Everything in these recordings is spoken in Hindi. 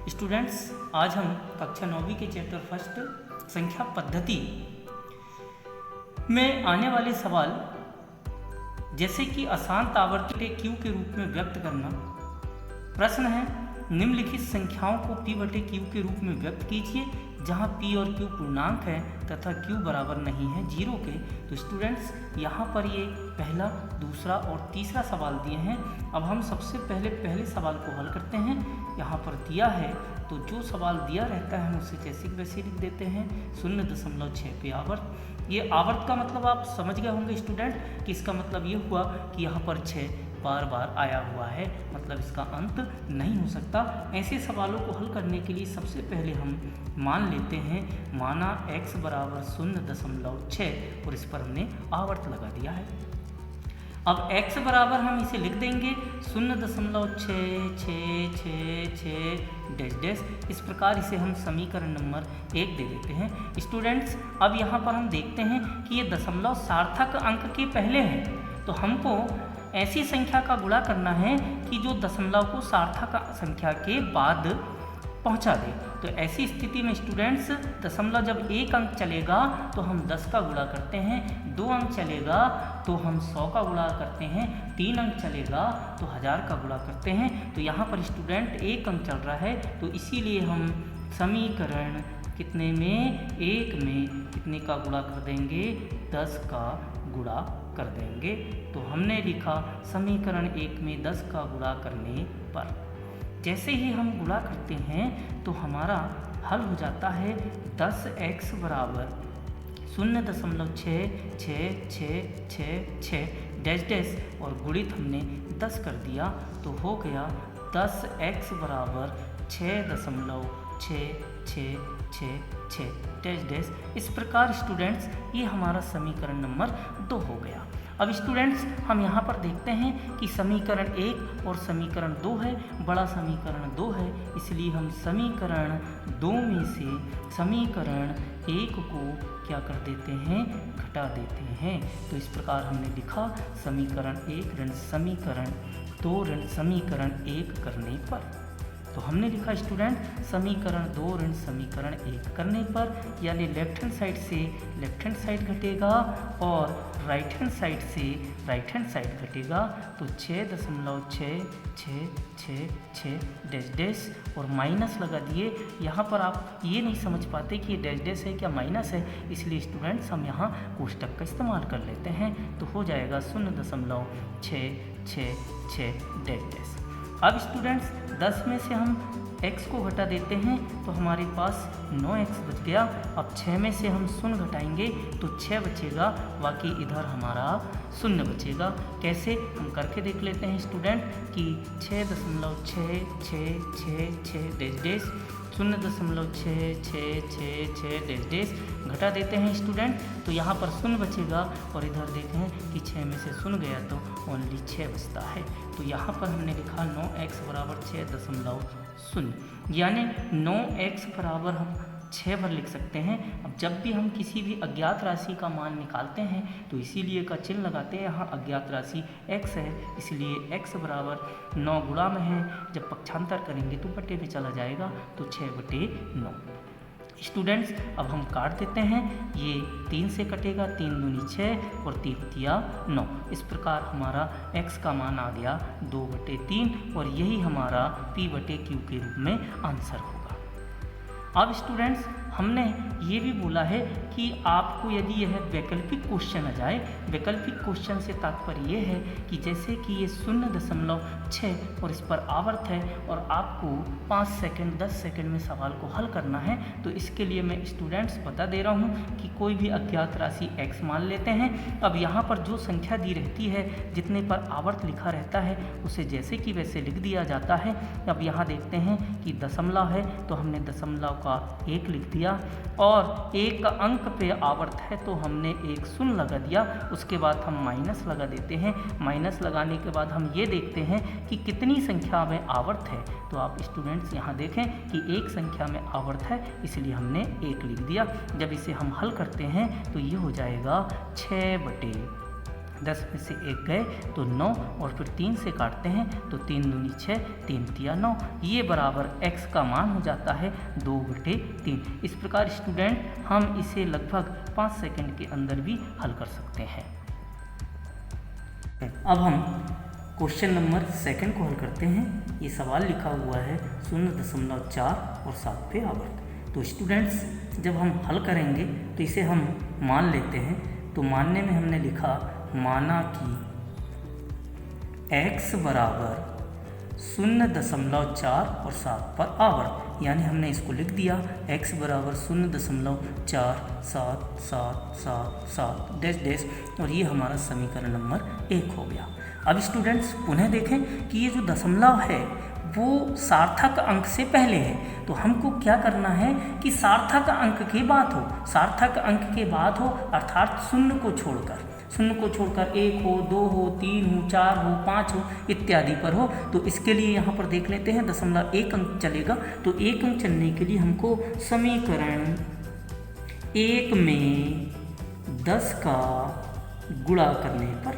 स्टूडेंट्स, आज हम कक्षा 9वीं के चैप्टर फर्स्ट संख्या पद्धति में आने वाले सवाल जैसे कि अशांत आवर्ती क्यू के रूप में व्यक्त करना। प्रश्न है, निम्नलिखित संख्याओं को p बटे क्यू के रूप में व्यक्त कीजिए जहां p और q पूर्णांक है तथा q बराबर नहीं है 0 के। तो स्टूडेंट्स, यहाँ पर ये पहला, दूसरा और तीसरा सवाल दिए हैं। अब हम सबसे पहले सवाल को हल करते हैं। यहाँ पर दिया है तो जो सवाल दिया रहता है हम उसे जैसे वैसे लिख देते हैं। 0.6 पे आवर्त। ये आवर्त का मतलब आप समझ गए होंगे स्टूडेंट कि इसका मतलब ये हुआ कि यहाँ पर 6 बार बार आया हुआ है, मतलब इसका अंत नहीं हो सकता। ऐसे सवालों को हल करने के लिए सबसे पहले हम मान लेते हैं, माना x बराबर 0.6 और इस पर हमने आवर्त लगा दिया है। अब x बराबर हम इसे लिख देंगे 0.66666 डैश डैश। इस प्रकार इसे हम समीकरण नंबर 1 दे देते हैं। स्टूडेंट्स, अब यहाँ पर हम देखते हैं कि ये दशमलव सार्थक अंक के पहले है, तो हमको ऐसी संख्या का गुणा करना है कि जो दशमलव को सार्थक संख्या के बाद पहुंचा दे। तो ऐसी स्थिति में स्टूडेंट्स, दशमलव जब 1 अंक चलेगा तो हम 10 का गुणा करते हैं, 2 अंक चलेगा तो हम 100 का गुणा करते हैं, 3 अंक चलेगा तो 1000 का गुणा करते हैं। तो यहाँ पर स्टूडेंट 1 अंक चल रहा है, तो इसीलिए हम समीकरण कितने में, 1 में कितने का गुणा कर देंगे, 10 का गुणा कर देंगे। तो हमने लिखा समीकरण 1 में 10 का गुणा करने पर। जैसे ही हम गुणा करते हैं तो हमारा हल हो जाता है 10x बराबर 0.66666 डैश डैश और गुणित हमने 10 कर दिया तो हो गया 10x बराबर 6.6666 डैश डैश। इस प्रकार स्टूडेंट्स ये हमारा समीकरण नंबर 2 हो गया। अब स्टूडेंट्स, हम यहाँ पर देखते हैं कि समीकरण 1 और समीकरण 2 है, बड़ा समीकरण 2 है, इसलिए हम समीकरण 2 में से समीकरण 1 को क्या कर देते हैं, घटा देते हैं। तो इस प्रकार हमने लिखा समीकरण 1 ऋण समीकरण 2 ऋण समीकरण 1 करने पर। तो हमने लिखा स्टूडेंट समीकरण 2 ऋण समीकरण 1 करने पर, यानी लेफ्ट हैंड साइड से लेफ्ट हैंड साइड घटेगा और राइट हैंड साइड से राइट हैंड साइड घटेगा। तो 6.666 डैश डैश और माइनस लगा दिए। यहाँ पर आप ये नहीं समझ पाते कि ये डैश डैश है क्या माइनस है, इसलिए स्टूडेंट्स हम यहाँ कोष्टक का इस्तेमाल कर लेते हैं। तो हो जाएगा 0.666 डैश डैश। अब स्टूडेंट्स, 10 में से हम x को घटा देते हैं तो हमारे पास 9x बच गया। अब 6 में से हम 0 घटाएंगे तो 6 बचेगा, बाकी इधर हमारा 0 बचेगा। कैसे, हम करके देख लेते हैं स्टूडेंट कि 6.666 डैश डैश 0.666 डैश डैश घटा देते हैं स्टूडेंट, तो यहाँ पर 0 बचेगा और इधर देखें कि 6 में से 0 गया तो ओनली 6 बचता है। तो यहाँ पर हमने लिखा 9x बराबर 6.0, यानी 9x बराबर हम 6 पर लिख सकते हैं। अब जब भी हम किसी भी अज्ञात राशि का मान निकालते हैं तो इसीलिए का चिन्ह लगाते हैं। यहाँ अज्ञात राशि x है, इसलिए x बराबर 9 गुणा में है, जब पक्षांतर करेंगे तो बटे में चला जाएगा, तो 6/9। स्टूडेंट्स, अब हम काट देते हैं, ये 3 से कटेगा, 3 दूनी 6 और 3 तिया 9। इस प्रकार हमारा x का मान आ गया 2/3 और यही हमारा p/q के रूप में आंसर होगा। अब स्टूडेंट्स, हमने ये भी बोला है कि आपको यदि यह वैकल्पिक क्वेश्चन आ जाए, वैकल्पिक क्वेश्चन से तात्पर्य ये है कि जैसे कि ये 0.6 और इस पर आवर्त है और आपको 5 सेकंड 10 सेकंड में सवाल को हल करना है, तो इसके लिए मैं स्टूडेंट्स बता दे रहा हूँ कि कोई भी अज्ञात राशि x मान लेते हैं। अब यहाँ पर जो संख्या दी रहती है, जितने पर आवर्त लिखा रहता है, उसे जैसे कि वैसे लिख दिया जाता है। अब यहाँ देखते हैं कि दशमलव है तो हमने दशमलव का 1 लिख दिया और 1 अंक पे आवर्त है तो हमने 1 0 लगा दिया। उसके बाद हम माइनस लगा देते हैं। माइनस लगाने के बाद हम ये देखते हैं कि कितनी संख्या में आवर्त है। तो आप स्टूडेंट्स यहाँ देखें कि 1 संख्या में आवर्त है, इसलिए हमने 1 लिख दिया। जब इसे हम हल करते हैं तो ये हो जाएगा 6/, 10 में से 1 गए तो 9 और फिर 3 से काटते हैं तो 3 दूनी 6, 3 तिया 9, ये बराबर x का मान हो जाता है 2/3। इस प्रकार स्टूडेंट हम इसे लगभग 5 सेकंड के अंदर भी हल कर सकते हैं। अब हम क्वेश्चन नंबर 2 को हल करते हैं। ये सवाल लिखा हुआ है 0.4 और 7 पे आवर्त। तो स्टूडेंट्स जब हम हल करेंगे तो इसे हम मान लेते हैं। तो मानने में हमने लिखा माना कि x बराबर 0.4 और 7 पर आवर्त, यानी हमने इसको लिख दिया x बराबर 0.4777 डैश डैश, और ये हमारा समीकरण नंबर 1 हो गया। अब स्टूडेंट्स पुनः देखें कि ये जो दशमलव है वो सार्थक अंक से पहले है, तो हमको क्या करना है कि सार्थक अंक के बाद हो, सार्थक अंक के बाद हो अर्थात शून्य को छोड़कर 1 हो, 2 हो, 3 हो, 4 हो, 5 हो इत्यादि पर हो। तो इसके लिए यहाँ पर देख लेते हैं 0.1 अंक चलेगा। तो 1 अंक चलने के लिए हमको समीकरण 1 में 10 का गुणा करने पर,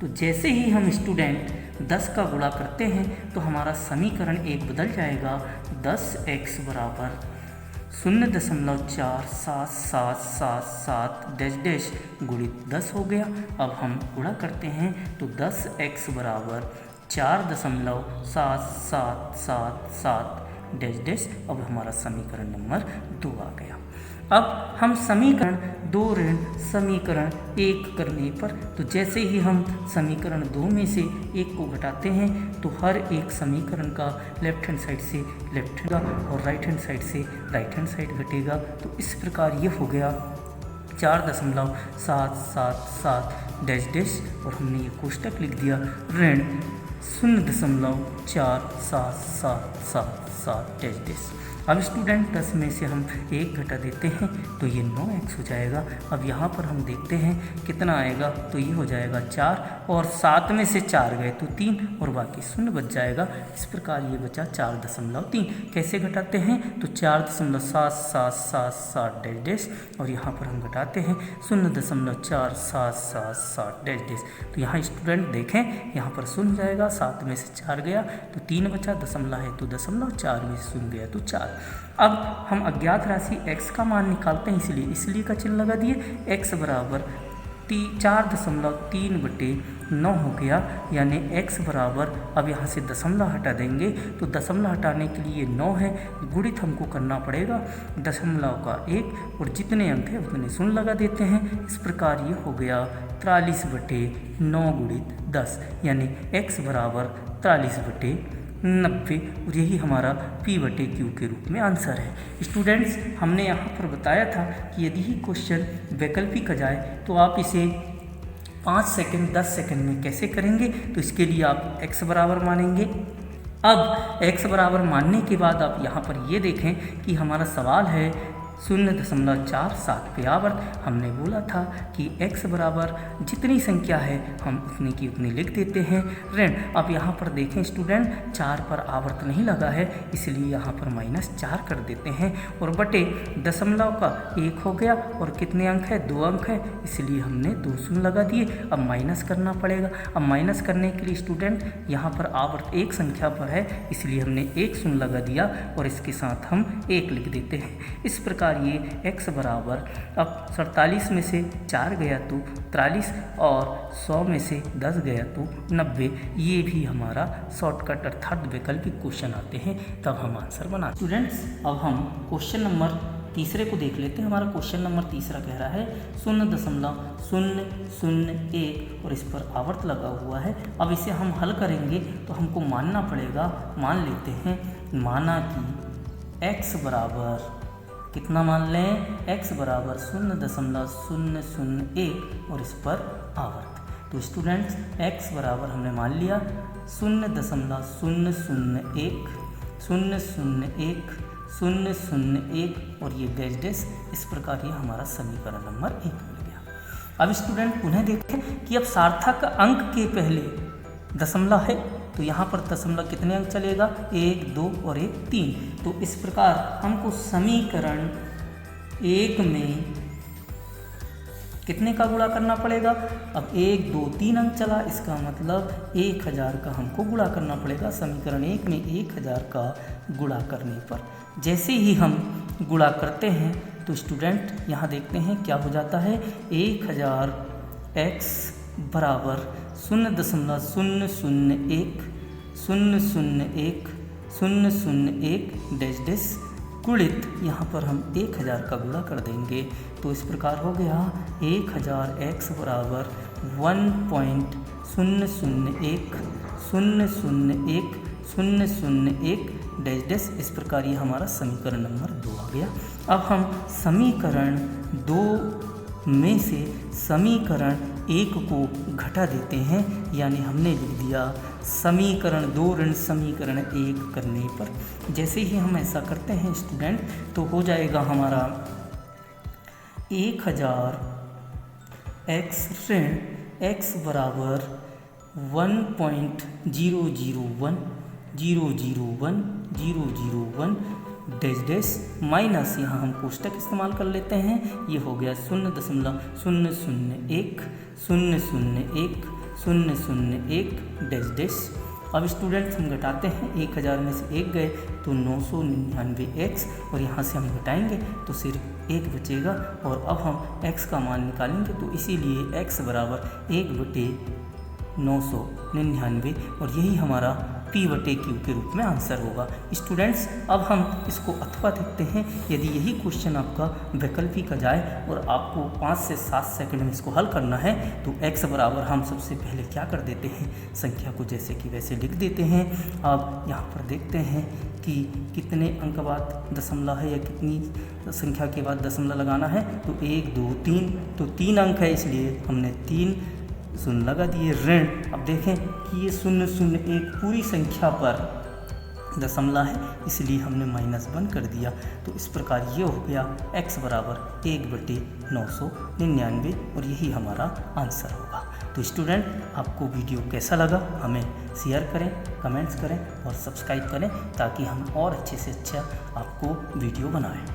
तो जैसे ही हम स्टूडेंट 10 का गुणा करते हैं तो हमारा समीकरण 1 बदल जाएगा। 10x बराबर 0.4777 डैश डैश गुणित 10 हो गया। अब हम गुणा करते हैं तो 10x बराबर 4.7777 डैश डैश। अब हमारा समीकरण नंबर 2 आ गया। अब हम समीकरण 2 ऋण समीकरण 1 करने पर, तो जैसे ही हम समीकरण 2 में से 1 को घटाते हैं तो हर एक समीकरण का लेफ्ट हैंड साइड से लेफ्ट हैंड और राइट हैंड साइड से राइट हैंड साइड घटेगा। तो इस प्रकार ये हो गया 4.777 डैश डैश, और हमने ये कोष्टक लिख दिया ऋण 0.4777 डैश डैश। अब स्टूडेंट 10 में से हम 1 घटा देते हैं तो ये 9x हो जाएगा। अब यहाँ पर हम देखते हैं कितना आएगा, तो ये हो जाएगा 4 और 7 में से 4 गए तो 3 और बाकी 0 बच जाएगा। इस प्रकार ये बचा 4.3। कैसे घटाते हैं तो 4.7777 डैश डैश, और यहाँ पर हम घटाते हैं 0.4777 डैश डैश। तो यहाँ स्टूडेंट देखें यहाँ पर 0 जाएगा, 7 में से 4 गया तो 3 बचा, दशमलव है तो दशमलव, 4 में से 0 गया तो 4। अब हम अज्ञात राशि x का मान निकालते हैं, इसलिए का चिन्ह लगा दिए। x बराबर 4.3/9 हो गया, यानी x बराबर, अब यहाँ से दशमलव हटा देंगे तो दशमलव हटाने के लिए 9 है, गुणित हमको करना पड़ेगा दशमलव का 1 और जितने अंक है उतने 0 लगा देते हैं। इस प्रकार ये हो गया 43/9 गुणित 10, यानी x बराबर 43/90, और यही हमारा P/Q के रूप में आंसर है। स्टूडेंट्स हमने यहाँ पर बताया था कि यदि ही क्वेश्चन वैकल्पिक आ जाए तो आप इसे 5 सेकंड 10 सेकंड में कैसे करेंगे, तो इसके लिए आप x बराबर मानेंगे। अब x बराबर मानने के बाद आप यहाँ पर ये देखें कि हमारा सवाल है 0.47 पे आवर्त। हमने बोला था कि x बराबर जितनी संख्या है हम उतनी की उतनी लिख देते हैं ऋण। अब यहाँ पर देखें स्टूडेंट 4 पर आवर्त नहीं लगा है, इसलिए यहाँ पर -4 कर देते हैं और बटे दशमलव का 1 हो गया, और कितने अंक है 2 अंक है, इसलिए हमने 2 0 लगा दिए। अब माइनस करना पड़ेगा। अब माइनस करने के लिए स्टूडेंट यहाँ पर आवर्त एक संख्या पर है, इसलिए हमने 1 0 लगा दिया और इसके साथ हम 1 लिख देते हैं। इस प्रकार ये x बराबर, अब 47 में से 4 गया तो 43 और 100 में से 10 गया तो 90। ये भी हमारा शॉर्टकट अर्थात वैकल्पिक क्वेश्चन आते हैं तब हम आंसर बनाते हैं। स्टूडेंट्स अब हम क्वेश्चन नंबर 3 को देख लेते हैं। हमारा क्वेश्चन नंबर 3 कह रहा है 0.001 और इस पर आवर्त लगा हुआ है। अब इसे हम हल करेंगे तो हमको मानना पड़ेगा, मान लेते हैं, माना कि x बराबर कितना मान लें, x बराबर 0.001 और इस पर आवर्त। तो स्टूडेंट्स x बराबर हमने मान लिया 0.001 और ये डैश डैश। इस प्रकार ये हमारा समीकरण नंबर 1 मिल गया। अब स्टूडेंट पुनः देखें कि अब सार्थक अंक के पहले दशमलव है, तो यहाँ पर दशमलव कितने अंक चलेगा, 1 2 और 1 3। तो इस प्रकार हमको समीकरण 1 में कितने का गुणा करना पड़ेगा? अब 1 2 3 अंक चला, इसका मतलब 1000 का हमको गुणा करना पड़ेगा समीकरण 1 में 1000 का गुणा करने पर। जैसे ही हम गुणा करते हैं तो स्टूडेंट यहाँ देखते हैं क्या हो जाता है। 1000 x बराबर 0.001 डैश डैश गुणित यहाँ पर हम 1000 का गुणा कर देंगे। तो इस प्रकार हो गया 1000 x बराबर 1.001 डैश डैश। इस प्रकार ये हमारा समीकरण नंबर 2 आ गया। अब हम समीकरण 2 में से समीकरण 1 को घटा देते हैं, यानी हमने लिख दिया समीकरण 2 ऋण समीकरण 1 करने पर। जैसे ही हम ऐसा करते हैं स्टूडेंट तो हो जाएगा हमारा 1000 x ऋण x बराबर 1.001 डैश डैश माइनस यहाँ हम कोष्टक इस्तेमाल कर लेते हैं। ये हो गया 0.001 डैश डैश। अब स्टूडेंट्स हम घटाते हैं, 1000 में से 1 गए तो 999x और यहाँ से हम घटाएंगे तो सिर्फ 1 बचेगा। और अब हम x का मान निकालेंगे तो इसीलिए x बराबर 1/999 और यही हमारा P/Q के रूप में आंसर होगा। स्टूडेंट्स अब हम इसको अथवा देखते हैं। यदि यही क्वेश्चन आपका वैकल्पिक का जाए और आपको 5 से 7 सेकंड में इसको हल करना है तो x बराबर हम सबसे पहले क्या कर देते हैं, संख्या को जैसे कि वैसे लिख देते हैं। अब यहाँ पर देखते हैं कि कितने अंक बाद दशमलव है या कितनी संख्या के बाद दशमलव लगाना है। तो 1 2 3 तो 3 अंक है, इसलिए हमने 3 शून्य लगा दिए ऋण। अब देखें कि ये 001 पूरी संख्या पर दशमलव है, इसलिए हमने -1 कर दिया। तो इस प्रकार ये हो गया x बराबर 1/999 और यही हमारा आंसर होगा। तो स्टूडेंट आपको वीडियो कैसा लगा हमें शेयर करें, कमेंट्स करें और सब्सक्राइब करें ताकि हम और अच्छे से अच्छा आपको वीडियो बनाएं।